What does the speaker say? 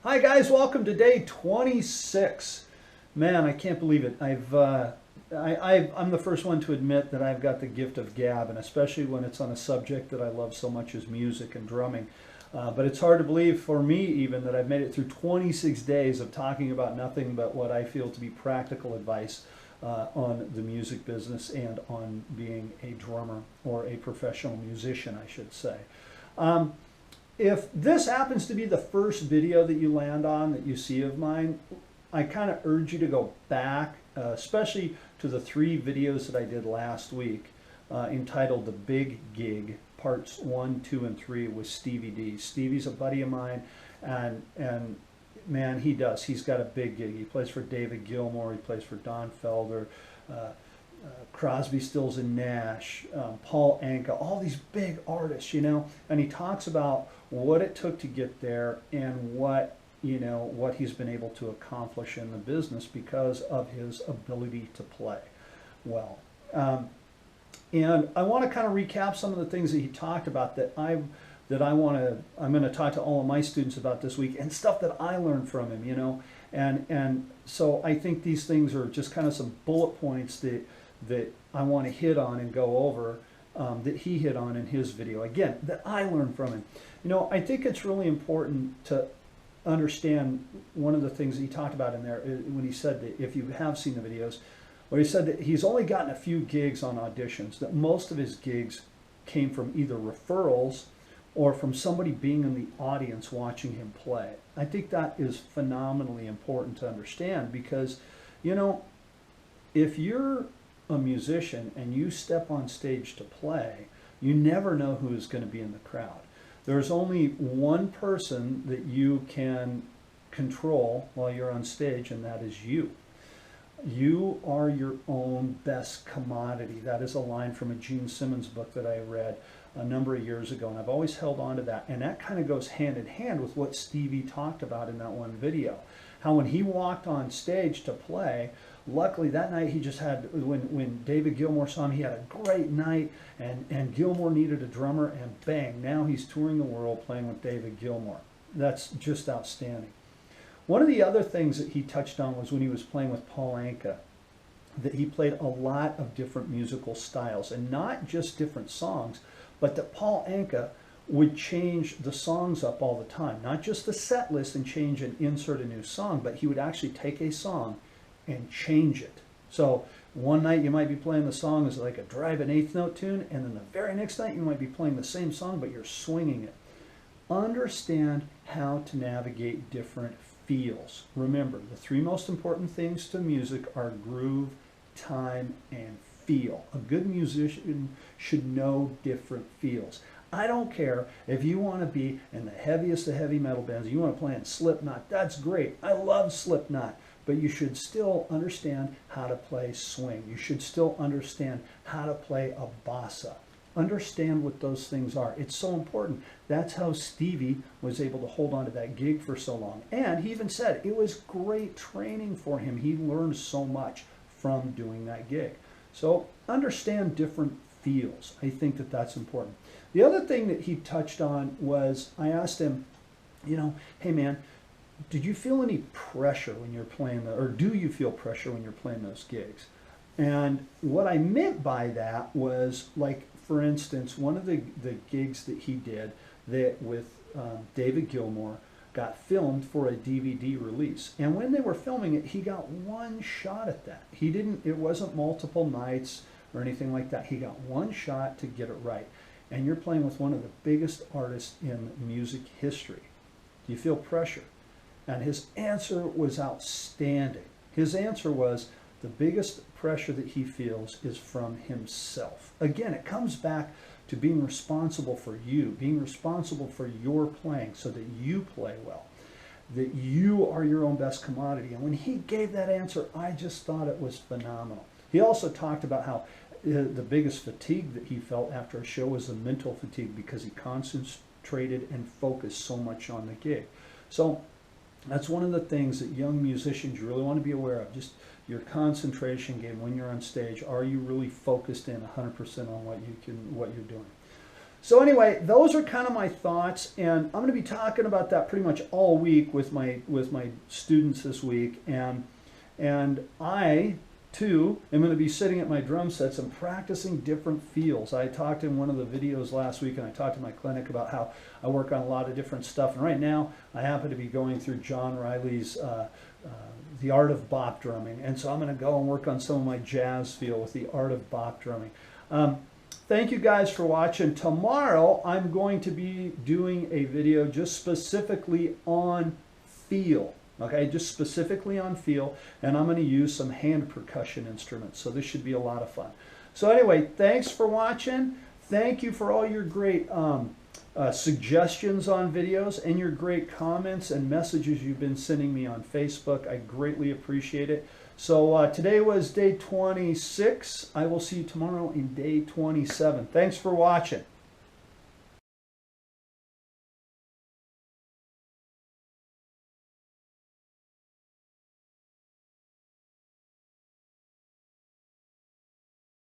Hi guys, welcome to day 26. Man, I can't believe it. I'm the first one to admit that I've got the gift of gab, and especially when it's on a subject that I love so much as music and drumming. But it's hard to believe for me even that I've made it through 26 days of talking about nothing but what I feel to be practical advice on the music business and on being a drummer or a professional musician, I should say. If this happens to be the first video that you land on that you see of mine, I kind of urge you to go back, especially to the 3 videos that I did last week entitled The Big Gig, parts 1, 2, and 3 with Stevie D. Stevie's a buddy of mine, and man, he's got a big gig. He plays for David Gilmour, he plays for Don Felder, Crosby, Stills and Nash, Paul Anka, all these big artists, and he talks about what it took to get there and what he's been able to accomplish in the business because of his ability to play well. And I want to kind of recap some of the things that he talked about that I'm going to talk to all of my students about this week, and stuff that I learned from him, and so I think these things are just kind of some bullet points that I want to hit on and go over, that he hit on in his video, again, that I learned from him. I think it's really important to understand one of the things that he talked about in there when he said that, if you have seen the videos, where he said that he's only gotten a few gigs on auditions, that most of his gigs came from either referrals or from somebody being in the audience watching him play. I think that is phenomenally important to understand because, if you're a musician and you step on stage to play, you never know who is going to be in the crowd. There's only one person that you can control while you're on stage, and that is you. You are your own best commodity. That is a line from a Gene Simmons book that I read a number of years ago, and I've always held on to that. And that kind of goes hand in hand with what Stevie talked about in that one video. How when he walked on stage to play, luckily that night he just had, when David Gilmour saw him, he had a great night, and Gilmour needed a drummer, and bang, now he's touring the world playing with David Gilmour. That's just outstanding. One of the other things that he touched on was when he was playing with Paul Anka, that he played a lot of different musical styles, and not just different songs, but that Paul Anka would change the songs up all the time. Not just the set list and change and insert a new song, but he would actually take a song and change it. So one night you might be playing the song as like a drive and eighth note tune, and then the very next night you might be playing the same song, but you're swinging it. Understand how to navigate different feels. Remember, the 3 most important things to music are groove, time, and feel. A good musician should know different feels. I don't care if you want to be in the heaviest of heavy metal bands, you want to play in Slipknot, that's great. I love Slipknot. But you should still understand how to play swing. You should still understand how to play a bossa. Understand what those things are. It's so important. That's how Stevie was able to hold on to that gig for so long. And he even said it was great training for him. He learned so much from doing that gig. So understand different feels. I think that that's important. The other thing that he touched on was, I asked him, hey man, did you feel any pressure when you're playing, or do you feel pressure when you're playing those gigs? And what I meant by that was, like, for instance, one of the gigs that he did that with David Gilmour got filmed for a DVD release. And when they were filming it, he got one shot at that. It wasn't multiple nights or anything like that. He got one shot to get it right. And you're playing with one of the biggest artists in music history. Do you feel pressure? And his answer was outstanding. His answer was, the biggest pressure that he feels is from himself. Again, it comes back to being responsible for you, being responsible for your playing so that you play well, that you are your own best commodity. And when he gave that answer, I just thought it was phenomenal. He also talked about how the biggest fatigue that he felt after a show was the mental fatigue, because he concentrated and focused so much on the gig. So that's one of the things that young musicians really want to be aware of. Just your concentration game when you're on stage. Are you really focused in 100% on what you're doing? So anyway, those are kind of my thoughts, and I'm going to be talking about that pretty much all week with my students this week, and I too am going to be sitting at my drum sets and practicing different feels. I talked in one of the videos last week, and I talked to my clinic about how I work on a lot of different stuff, and right now I happen to be going through John Riley's The Art of Bop Drumming, and so I'm going to go and work on some of my jazz feel with The Art of Bop Drumming. Thank you guys for watching. Tomorrow I'm going to be doing a video just specifically on feel. Okay, just specifically on feel, and I'm going to use some hand percussion instruments, so this should be a lot of fun. So anyway, thanks for watching. Thank you for all your great suggestions on videos and your great comments and messages you've been sending me on Facebook. I greatly appreciate it. So today was day 26. I will see you tomorrow in day 27. Thanks for watching.